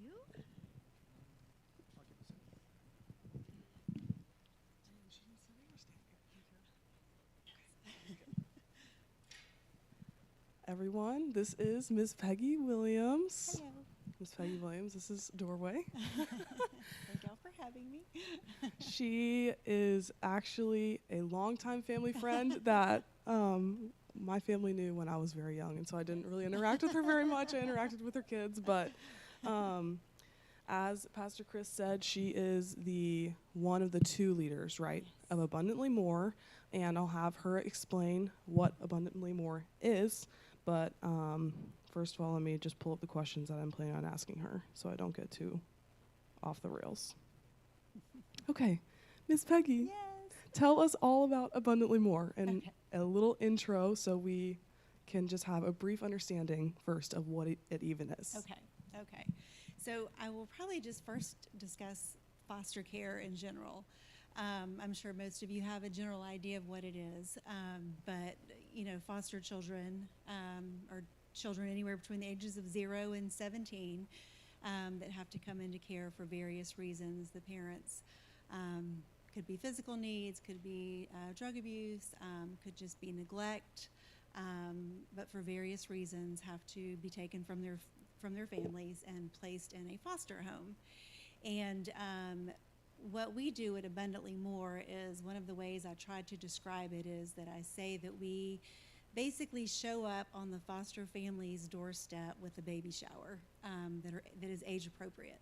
you. Everyone, this is Miss Peggy Williams. Hello. Miss Peggy Williams, this is Doorway. Thank y'all for having me. She is actually a longtime family friend that my family knew when I was very young, and so I didn't really interact with her very much. I interacted with her kids, but as Pastor Chris said, she is the one of the two leaders, right, of Abundantly More, and I'll have her explain what Abundantly More is. But first of all, let me just pull up the questions that I'm planning on asking her so I don't get too off the rails. Okay, Miss Peggy, Yes. tell us all about Abundantly More and Okay. a little intro so we can just have a brief understanding first of what it even is. Okay. So I will probably just first discuss foster care in general. I'm sure most of you have a general idea of what it is, but foster children are children anywhere between the ages of 0 and 17 that have to come into care for various reasons. The parents could be physical needs, could be drug abuse, could just be neglect, but for various reasons have to be taken from their families and placed in a foster home. And what we do at Abundantly More is, one of the ways I tried to describe it is that I say that we basically show up on the foster family's doorstep with a baby shower that is age appropriate.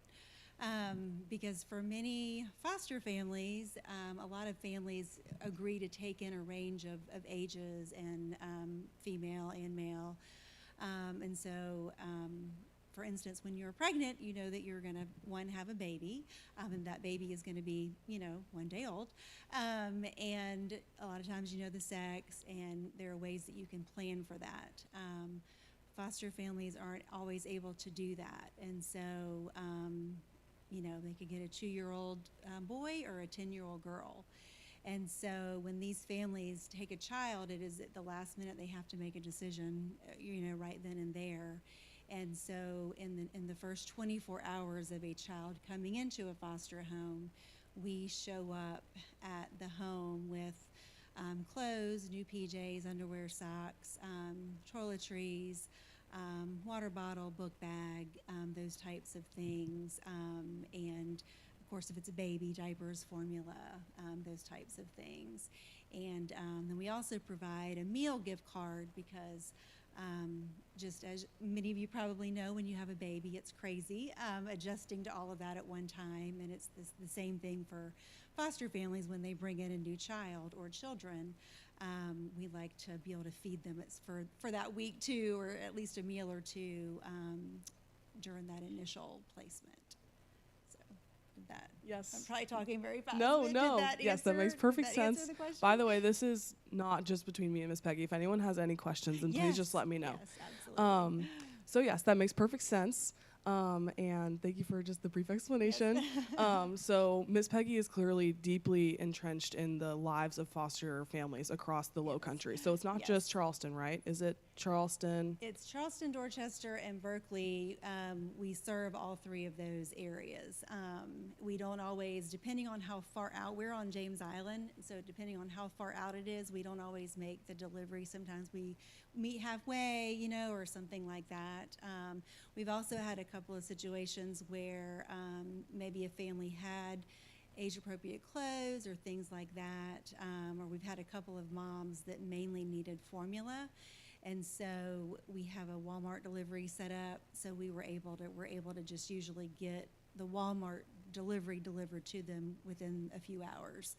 Because for many foster families, a lot of families agree to take in a range of ages and female and male. And so, for instance, when you're pregnant, you know that you're going to, have a baby, and that baby is going to be, 1 day old. And a lot of times you know the sex, and there are ways that you can plan for that. Foster families aren't always able to do that. And so, they could get a 2-year-old boy or a 10-year-old girl. And so when these families take a child, it is at the last minute they have to make a decision, right then and there. And so in the first 24 hours of a child coming into a foster home, we show up at the home with clothes, new PJs, underwear, socks, toiletries, water bottle, book bag, those types of things. And of course, if it's a baby, diapers, formula, those types of things. And then we also provide a meal gift card because just as many of you probably know, when you have a baby, it's crazy adjusting to all of that at one time. And it's the same thing for foster families when they bring in a new child or children. We like to be able to feed them for that week too, or at least a meal or two during that initial placement. So did that. Yes. I'm probably talking very fast. No. Did that Yes, that answer- makes perfect did that answer sense. the question? By the way, this is not just between me and Miss Peggy. If anyone has any questions, then please just let me know. Yes, absolutely. So yes, that makes perfect sense. And thank you for just the brief explanation. So Miss Peggy is clearly deeply entrenched in the lives of foster families across the Low Country. So it's not Yes. just Charleston, right? Is it Charleston? It's Charleston, Dorchester, and Berkeley. We serve all three of those areas. We don't always, depending on how far out, we're on James Island, so depending on how far out it is, we don't always make the delivery. Sometimes we meet halfway, or something like that. We've also had a couple of situations where maybe a family had age-appropriate clothes or things like that, or we've had a couple of moms that mainly needed formula. And so we have a Walmart delivery set up, so we're able to just usually get the Walmart delivery delivered to them within a few hours.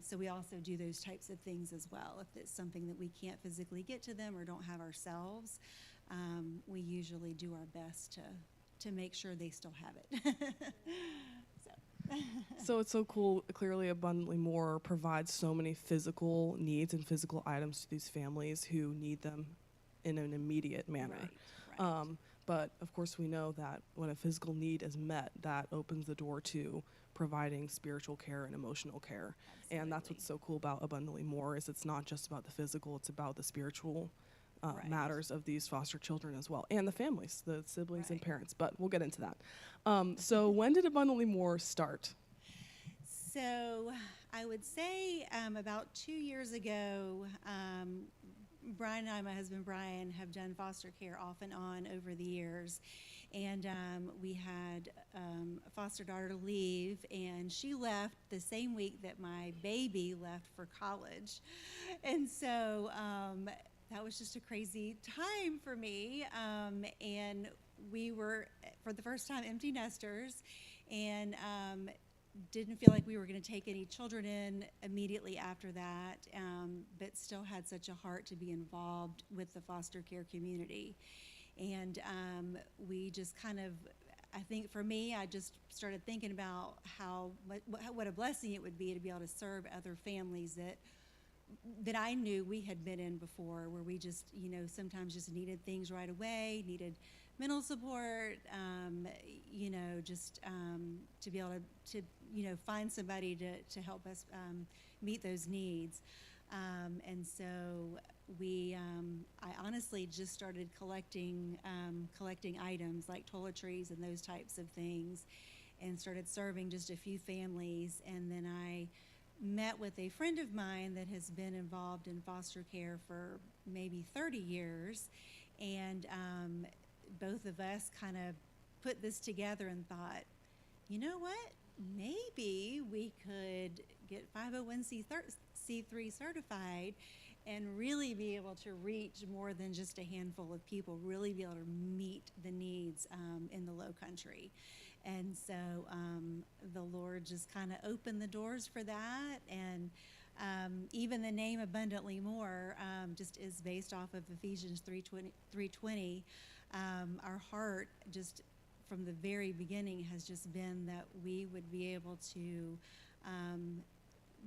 So we also do those types of things as well. If it's something that we can't physically get to them or don't have ourselves, we usually do our best to make sure they still have it. So it's so cool. Clearly, Abundantly More provides so many physical needs and physical items to these families who need them in an immediate manner. Right. But of course, we know that when a physical need is met, that opens the door to providing spiritual care and emotional care. And that's what's so cool about Abundantly More is it's not just about the physical; it's about the spiritual Right. matters of these foster children as well, and the families, the siblings and Right. parents. But we'll get into that. So when did Abundantly More start? So I would say about 2 years ago, Brian and I, my husband Brian, have done foster care off and on over the years. And we had a foster daughter leave, and she left the same week that my baby left for college. And so that was just a crazy time for me. And we were, for the first time, empty nesters, and didn't feel like we were going to take any children in immediately after that, but still had such a heart to be involved with the foster care community. And we just kind of, I think for me, I just started thinking about what a blessing it would be to be able to serve other families that I knew we had been in before, where we just, sometimes just needed things right away, needed mental support, just to be able to find somebody to help us meet those needs. And so I honestly just started collecting items like toiletries and those types of things, and started serving just a few families. And then I met with a friend of mine that has been involved in foster care for maybe 30 years. And both of us kind of put this together and thought, you know what? Maybe we could get 501c3 certified and really be able to reach more than just a handful of people, really be able to meet the needs in the Low Country. And so the Lord just kind of opened the doors for that. And even the name Abundantly More just is based off of Ephesians 3:20. Our heart just from the very beginning has just been that we would be able to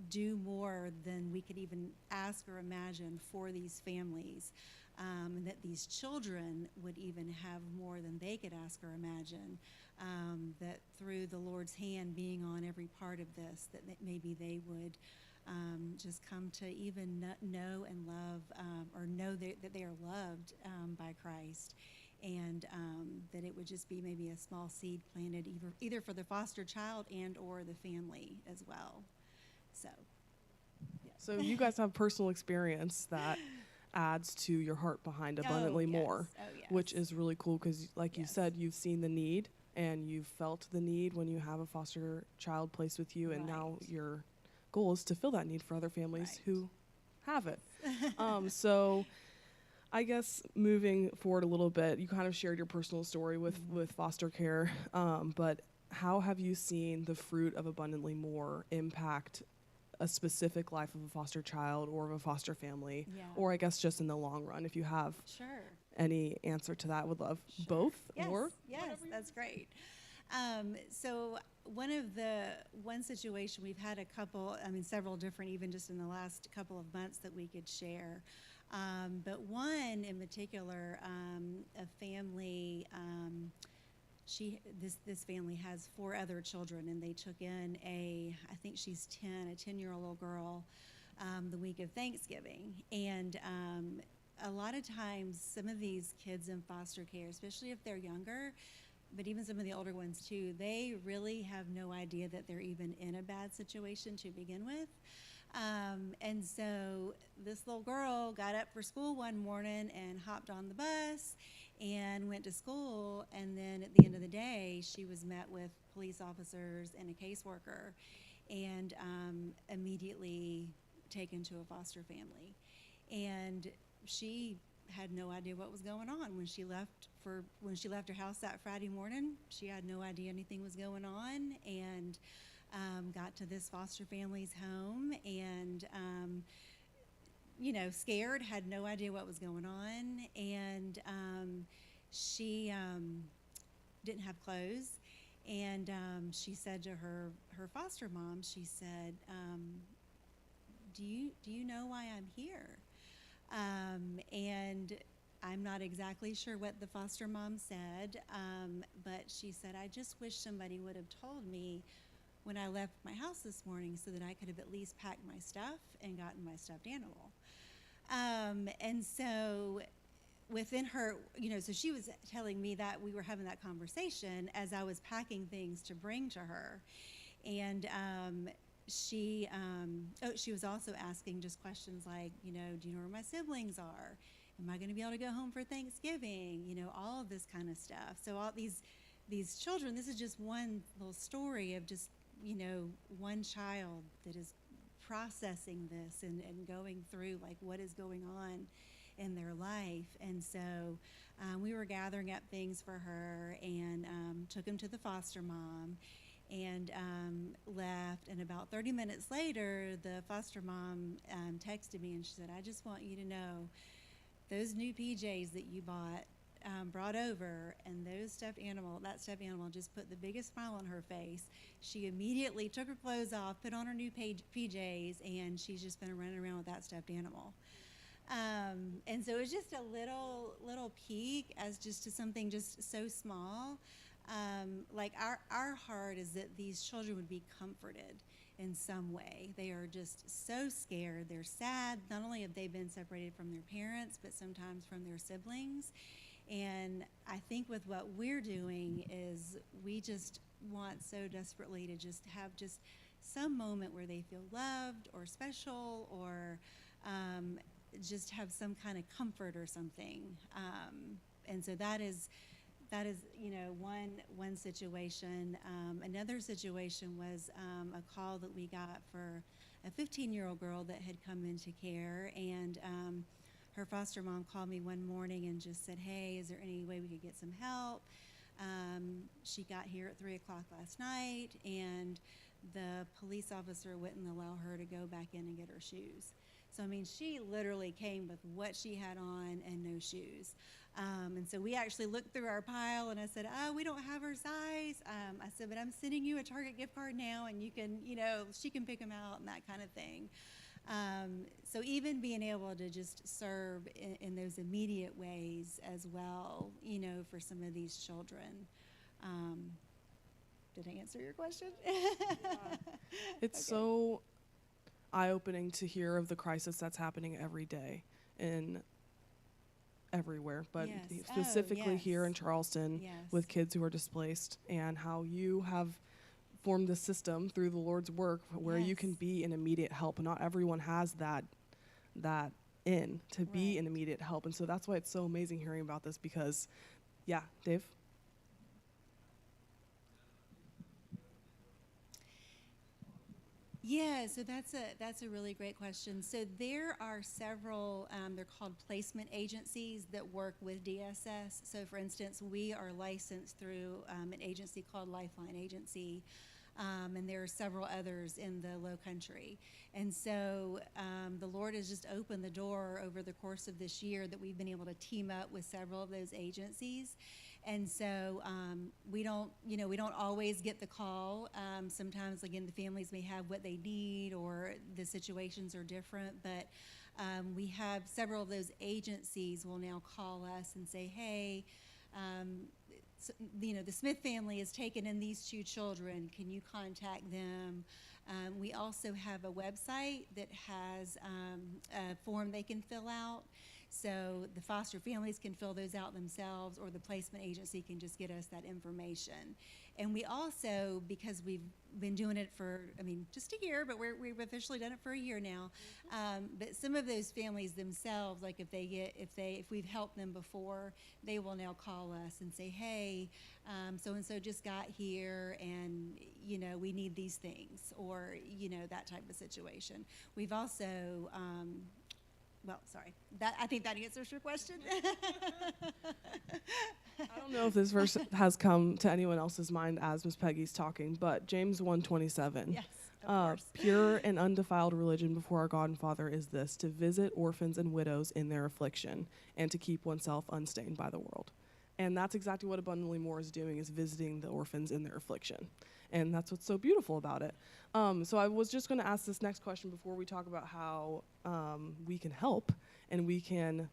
do more than we could even ask or imagine for these families, and that these children would even have more than they could ask or imagine, that through the Lord's hand being on every part of this, that maybe they would just come to even know and love, or know that they are loved by Christ. And that it would just be maybe a small seed planted either for the foster child and or the family as well. So, yeah. So you guys have personal experience that adds to your heart behind Abundantly yes. More, Oh, yes. which is really cool because, like you Yes. said, you've seen the need and you've felt the need when you have a foster child placed with you, and now Right. your goal is to fill that need for other families Right. who have it. So I guess moving forward a little bit, you kind of shared your personal story with foster care, but how have you seen the fruit of Abundantly More impact a specific life of a foster child or of a foster family, Yeah. or I guess just in the long run? If you have Sure. any answer to that, would love Sure. both Yes. or Yes, whatever you- that's great. So one situation, we've had several different, even just in the last couple of months that we could share. But one in particular, a family, this family has 4 other children, and they took in I think she's 10, a 10-year-old little girl, the week of Thanksgiving. And a lot of times, some of these kids in foster care, especially if they're younger, but even some of the older ones too, they really have no idea that they're even in a bad situation to begin with. And so this little girl got up for school one morning and hopped on the bus and went to school, and then at the end of the day, she was met with police officers and a caseworker, and immediately taken to a foster family. And she had no idea what was going on when she left her house that Friday morning. She had no idea anything was going on, and got to this foster family's home, and scared, had no idea what was going on, and she didn't have clothes, and she said to her foster mom, she said, do you know why I'm here? And I'm not exactly sure what the foster mom said, but she said, I just wish somebody would have told me when I left my house this morning so that I could have at least packed my stuff and gotten my stuffed animal. And so within her, so she was telling me that we were having that conversation as I was packing things to bring to her. And she was also asking just questions like, do you know where my siblings are? Am I going to be able to go home for Thanksgiving? All of this kind of stuff. So all these children, this is just one little story of just, one child that is processing this and going through like what is going on in their life. And so we were gathering up things for her and took them to the foster mom and left. And about 30 minutes later, the foster mom texted me and she said, I just want you to know those new PJs that you brought over, and that stuffed animal just put the biggest smile on her face. She immediately took her clothes off, put on her new PJs, and she's just been running around with that stuffed animal. And so it was just a little peek as just to something just so small. Like our heart is that these children would be comforted in some way. They are just so scared. They're sad. Not only have they been separated from their parents, but sometimes from their siblings. And I think with what we're doing is we just want so desperately to just have just some moment where they feel loved or special or just have some kind of comfort or something. And so that is one situation. Another situation was a call that we got for a 15-year-old girl that had come into care, and her foster mom called me one morning and just said, hey, is there any way we could get some help? She got here at 3 o'clock last night, and the police officer wouldn't allow her to go back in and get her shoes. So, she literally came with what she had on and no shoes. And so we actually looked through our pile, and I said, oh, we don't have her size. I said, but I'm sending you a Target gift card now, and you can, she can pick them out and that kind of thing. So even being able to just serve in those immediate ways as well, for some of these children. Did I answer your question? Yeah. It's so eye-opening to hear of the crisis that's happening every day and everywhere, but yes. specifically here in Charleston yes. with kids who are displaced, and how you have formed the system through the Lord's work where yes. you can be an immediate help. Not everyone has that to be right. an immediate help, and so that's why it's so amazing hearing about this, because Dave? Yeah, so that's a really great question. So there are several, they're called placement agencies that work with DSS. So for instance, we are licensed through an agency called Lifeline Agency, and there are several others in the Low Country. And so the Lord has just opened the door over the course of this year that we've been able to team up with several of those agencies. And so we don't always get the call. Sometimes, again, the families may have what they need or the situations are different, but we have several of those agencies will now call us and say, hey, the Smith family has taken in these 2 children. Can you contact them? We also have a website that has a form they can fill out. So the foster families can fill those out themselves, or the placement agency can just get us that information. And we also, because we've been doing it for, just a year, but we've officially done it for a year now. But some of those families themselves, like if we've helped them before, they will now call us and say, hey, so-and-so just got here, and, we need these things, or, that type of situation. We've also, I think that answers your question. I don't know if this verse has come to anyone else's mind as Ms. Peggy's talking, but James 1:27. Yes, of course. Pure and undefiled religion before our God and Father is this, to visit orphans and widows in their affliction, and to keep oneself unstained by the world. And that's exactly what Abundantly More is doing, is visiting the orphans in their affliction. And that's what's so beautiful about it. So I was just going to ask this next question before we talk about how we can help and we can,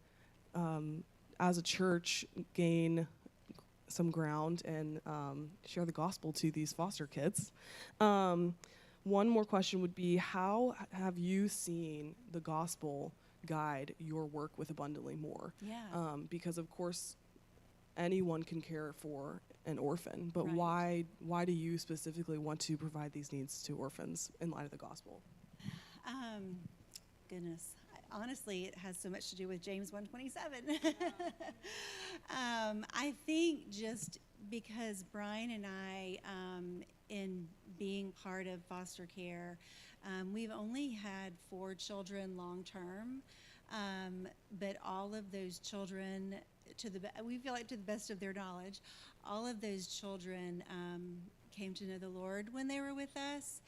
as a church, gain some ground and share the gospel to these foster kids. One more question would be, how have you seen the gospel guide your work with Abundantly More. Yeah. Because of course, anyone can care for an orphan, but Right. why do you specifically want to provide these needs to orphans in light of the gospel? Um, Goodness. Honestly, it has so much to do with James 1:27. I think just because Brian and I, in being part of foster care, we've only had 4 children long term, but all of those children, we feel like to the best of their knowledge, all of those children came to know the Lord when they were with us.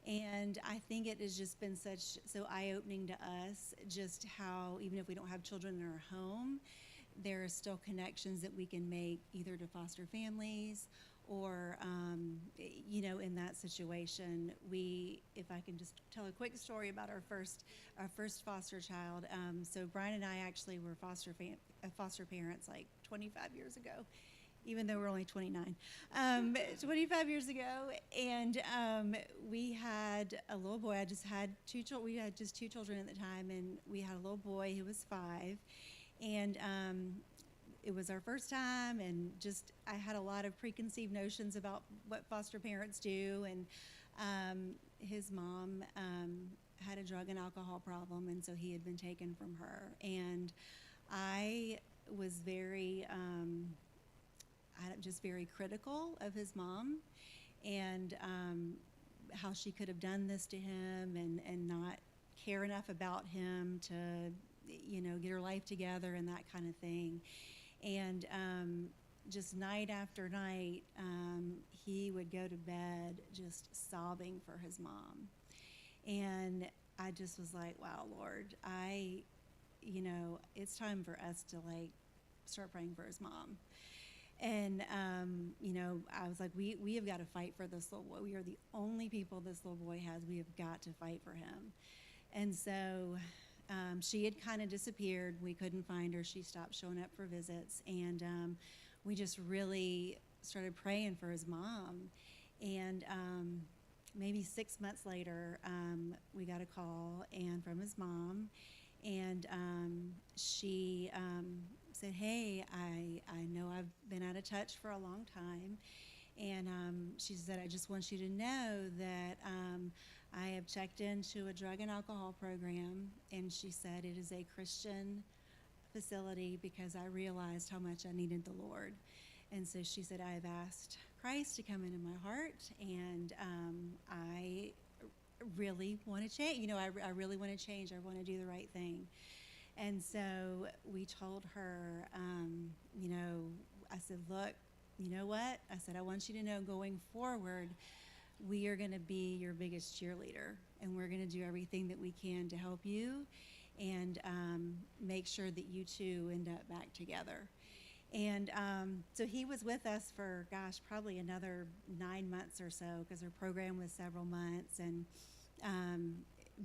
And I think it has just been so eye-opening to us, just how even if we don't have children in our home, there are still connections that we can make either to foster families or, in that situation. If I can just tell a quick story about our first foster child. So Brian and I actually were foster parents like 25 years ago, even though we're only 29, 25 years ago. And we had a little boy. I just had we had just 2 children at the time, and we had a little boy who was 5. And it was our first time, and just I had a lot of preconceived notions about what foster parents do. And his mom had a drug and alcohol problem, and so he had been taken from her. And I was just very critical of his mom, and how she could have done this to him and not care enough about him to, get her life together and that kind of thing. And just night after night, he would go to bed just sobbing for his mom. And I just was like, wow, Lord, it's time for us to start praying for his mom. And, I was like, we have got to fight for this little boy. We are the only people this little boy has. We have got to fight for him. And so she had kind of disappeared. We couldn't find her. She stopped showing up for visits. And we just really started praying for his mom. And maybe 6 months later, we got a call from his mom. And she said, hey, I know I've been out of touch for a long time. And she said, I just want you to know that I have checked into a drug and alcohol program. And she said, it is a Christian facility because I realized how much I needed the Lord. And so she said, I have asked Christ to come into my heart, and I really want to change. I really want to change. I want to do the right thing. And so we told her, I said, look, you know what? I said, I want you to know going forward, we are going to be your biggest cheerleader, and we're going to do everything that we can to help you and make sure that you two end up back together. And so he was with us for, probably another 9 months or so, because our program was several months. And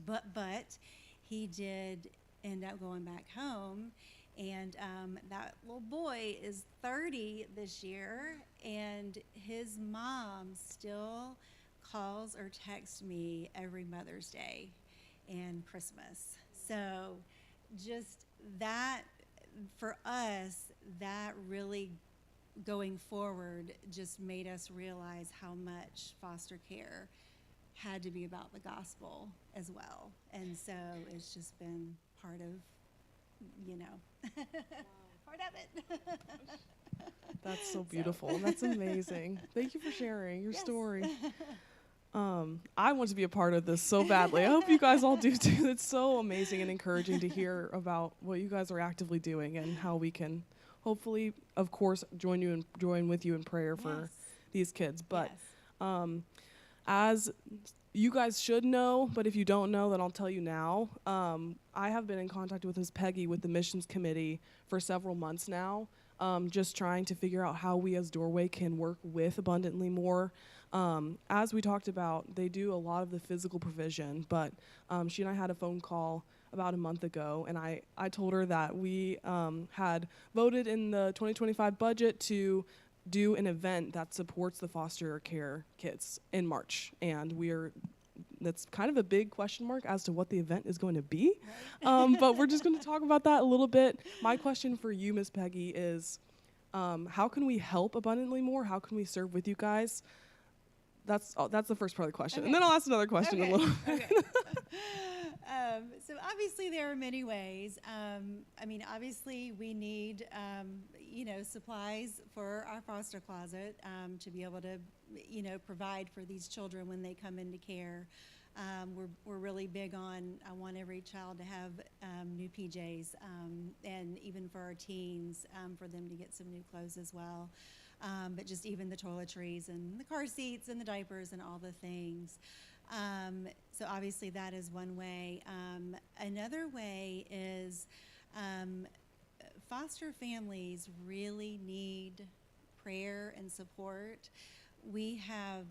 but he did end up going back home. And that little boy is 30 this year, and his mom still calls or texts me every Mother's Day and Christmas. So just that, for us, that really going forward just made us realize how much foster care had to be about the gospel as well. And so it's just been part of, part of it. That's so beautiful. That's amazing. Thank you for sharing your story. I want to be a part of this so badly. I hope you guys all do too. It's so amazing and encouraging to hear about what you guys are actively doing and how we can hopefully, of course, join with you in prayer for these kids. But as you guys should know, but if you don't know, then I'll tell you now. I have been in contact with Ms. Peggy with the missions committee for several months now, just trying to figure out how we as Doorway can work with Abundantly More. As we talked about, they do a lot of the physical provision, but she and I had a phone call about a month ago, and I told her that we had voted in the 2025 budget to do an event that supports the foster care kids in March, and we're that's kind of a big question mark as to what the event is going to be. But we're just going to talk about that a little bit. My question for you, Miss Peggy, is how can we help Abundantly More? How can we serve with you guys? That's the first part of the question. Okay. And then I'll ask another question in a little bit. Okay. So obviously there are many ways. I mean, obviously we need, supplies for our foster closet to be able to, provide for these children when they come into care. We're really big on, I want every child to have new PJs, and even for our teens, for them to get some new clothes as well. But just even the toiletries and the car seats and the diapers and all the things. So obviously that is one way. Another way is foster families really need prayer and support. We have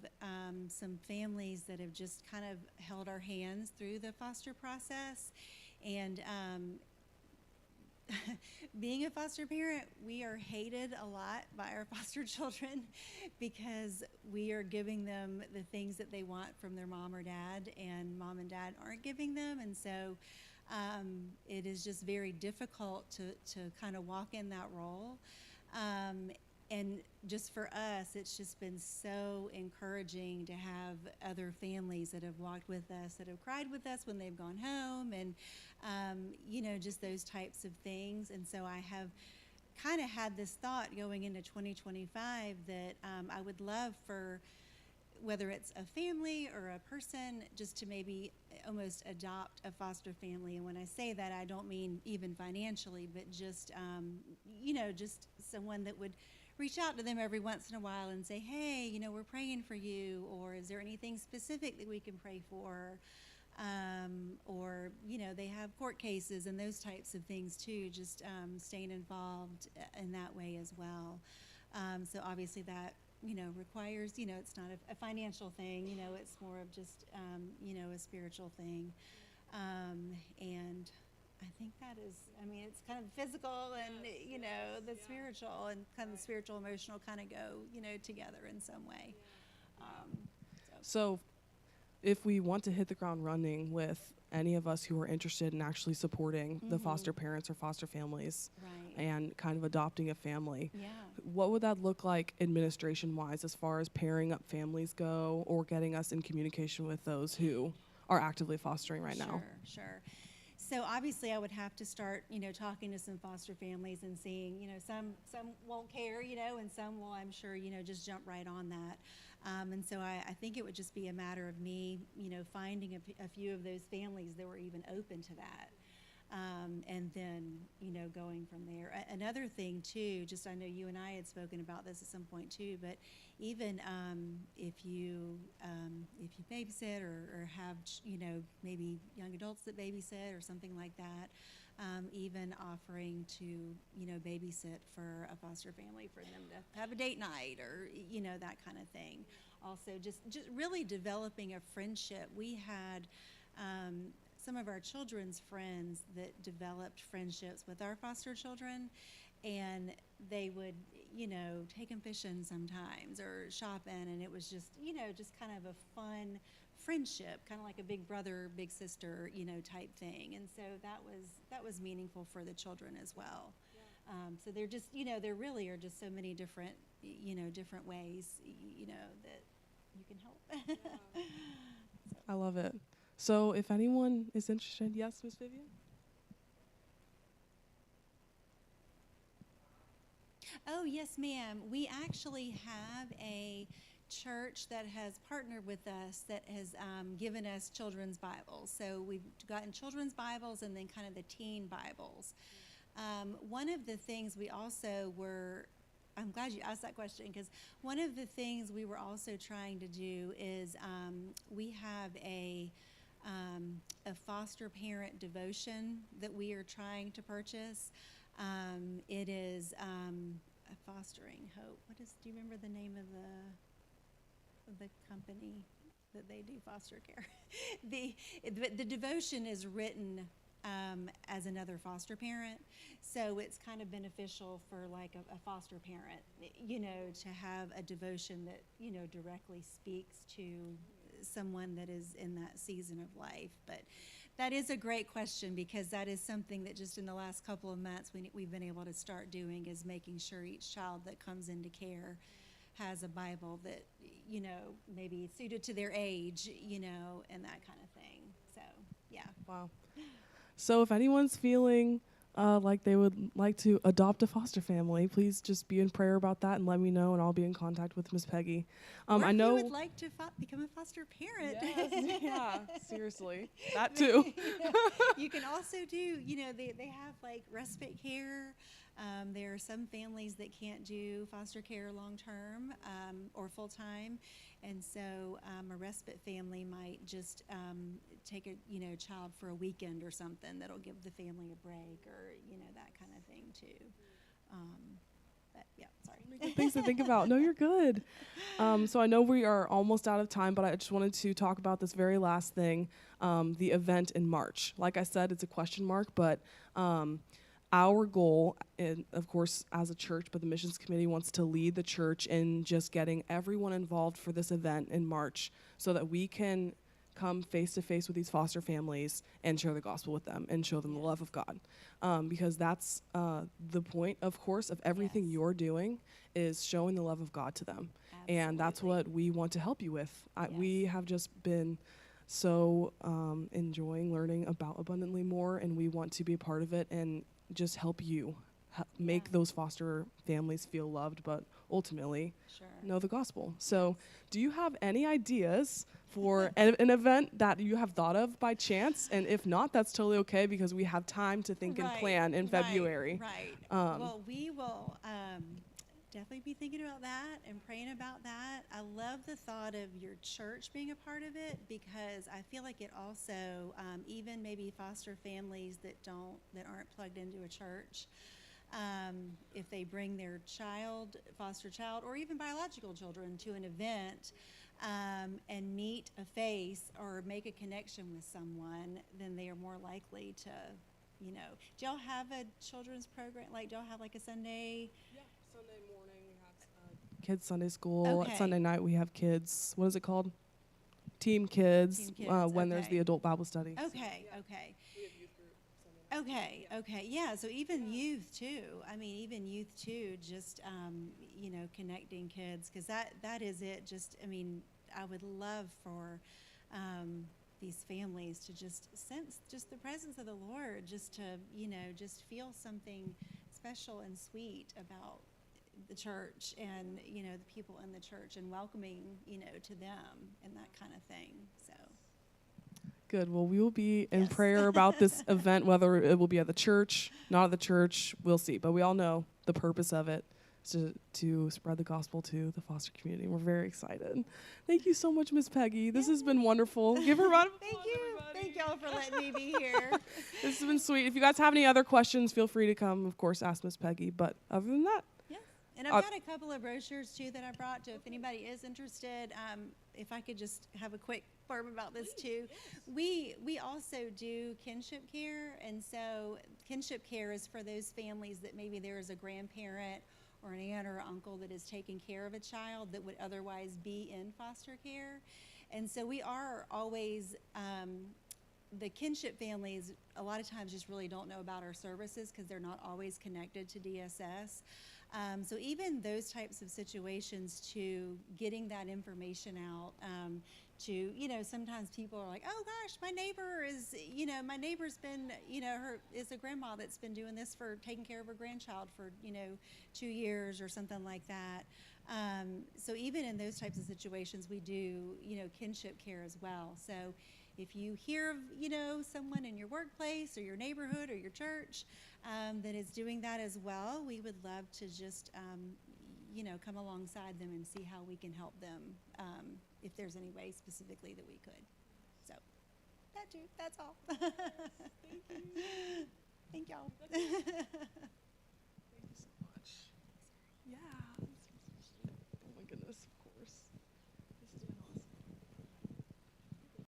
some families that have just kind of held our hands through the foster process. And being a foster parent, we are hated a lot by our foster children because we are giving them the things that they want from their mom or dad, and mom and dad aren't giving them. And so it is just very difficult to kind of walk in that role. And just for us, it's just been so encouraging to have other families that have walked with us, that have cried with us when they've gone home, and, just those types of things. And so I have kind of had this thought going into 2025 that I would love for, whether it's a family or a person, just to maybe almost adopt a foster family. And when I say that, I don't mean even financially, but just, just someone that would reach out to them every once in a while and say, hey, we're praying for you, or is there anything specific that we can pray for? Or, they have court cases and those types of things too, just staying involved in that way as well. So obviously that, requires, it's not a financial thing, it's more of just, a spiritual thing. And I think that is, it's kind of physical and, the spiritual, and kind of the spiritual, emotional kind of go, together in some way. So if we want to hit the ground running with any of us who are interested in actually supporting the foster parents or foster families, Right. and kind of adopting a family, Yeah. what would that look like administration-wise as far as pairing up families go, or getting us in communication with those who are actively fostering right now? Sure. So obviously I would have to start, talking to some foster families and seeing, some won't care, and some will, I'm sure, just jump right on that. And so I think it would just be a matter of me, finding a few of those families that were even open to that. And then, going from there. Another thing too, just I know you and I had spoken about this at some point too, but even if you babysit or have, maybe young adults that babysit or something like that, even offering to, babysit for a foster family, for them to have a date night, or, that kind of thing. Also, just really developing a friendship. We had some of our children's friends that developed friendships with our foster children, and they would, take them fishing sometimes or shopping, and it was just, just kind of a fun friendship, kind of like a big brother, big sister, type thing. And so that was meaningful for the children as well. Yeah. So they're just, there really are just so many different, different ways, that you can help. Yeah. I love it. So if anyone is interested, yes, Ms. Vivian? Oh, yes, ma'am. We actually have a church that has partnered with us, that has given us children's Bibles. So we've gotten children's Bibles and then kind of the teen Bibles. One of the things we also were, I'm glad you asked that question, because one of the things we were also trying to do is we have a foster parent devotion that we are trying to purchase. It is a Fostering Hope. Do you remember the name of the company that they do foster care? The devotion is written as another foster parent, so it's kind of beneficial for like a foster parent, to have a devotion that directly speaks to someone that is in that season of life. But that is a great question, because that is something that just in the last couple of months we've been able to start doing, is making sure each child that comes into care has a Bible that, maybe suited to their age, and that kind of thing. So, yeah. Wow. So if anyone's feeling like they would like to adopt a foster family, please just be in prayer about that and let me know, and I'll be in contact with Miss Peggy. Or I if know you would like to become a foster parent. Yes, yeah, seriously, that too. You can also do, they have like respite care. There are some families that can't do foster care long term or full time, and so a respite family might just take a child for a weekend or something that'll give the family a break, or that kind of thing too. But yeah, sorry. Good things to think about. No, you're good. So I know we are almost out of time, but I just wanted to talk about this very last thing, the event in March. Like I said, it's a question mark, but our goal, and of course as a church, but the missions committee wants to lead the church in just getting everyone involved for this event in March, so that we can come face to face with these foster families and share the gospel with them and show them the love of God. Because that's the point, of course, of everything you're doing, is showing the love of God to them. Absolutely. And that's what we want to help you with. We have just been so enjoying learning about Abundantly More, and we want to be a part of it and just help you make those foster families feel loved, but ultimately know the gospel. So do you have any ideas for an event that you have thought of by chance? And if not, that's totally okay, because we have time to think and plan in February. Right. Well, we will definitely be thinking about that and praying about that. I love the thought of your church being a part of it, because I feel like it also, even maybe foster families that aren't plugged into a church, if they bring their foster child, or even biological children to an event, and meet a face or make a connection with someone, then they are more likely to, do y'all have a children's program? Like, do y'all have like a Sunday? Yeah, Sunday morning we have kids Sunday school. Okay. Sunday night we have kids. What is it called? Team Kids. Team Kids, when there's the adult Bible study. Okay, okay. Okay. Yeah, so even youth too. Even youth too, just, connecting kids, because that is it. Just, I would love for these families to just sense just the presence of the Lord, just to, just feel something special and sweet about the church and, the people in the church, and welcoming, to them and that kind of thing. So. Good. Well, we will be in prayer about this event, whether it will be at the church, not at the church, we'll see. But we all know the purpose of it is to spread the gospel to the foster community. We're very excited. Thank you so much, Miss Peggy. This has been wonderful. Give her a round of applause, Thank you. everybody. Thank y'all for letting me be here. This has been sweet. If you guys have any other questions, feel free to come, of course, ask Miss Peggy. But other than that, And I've got a couple of brochures too that I brought, if anybody is interested. If I could just have a quick blurb about this too. We also do kinship care, and so kinship care is for those families that maybe there is a grandparent or an aunt or uncle that is taking care of a child that would otherwise be in foster care. And so we are always, the kinship families a lot of times just really don't know about our services because they're not always connected to DSS. So even those types of situations, to getting that information out, to, sometimes people are like, oh gosh, my neighbor's been, is a grandma that's been doing this for taking care of her grandchild for, 2 years or something like that. So even in those types of situations, we do, kinship care as well. So if you hear of, someone in your workplace or your neighborhood or your church that is doing that as well, we would love to just, come alongside them and see how we can help them, if there's any way specifically that we could. So that's all. Thank you. Thank y'all.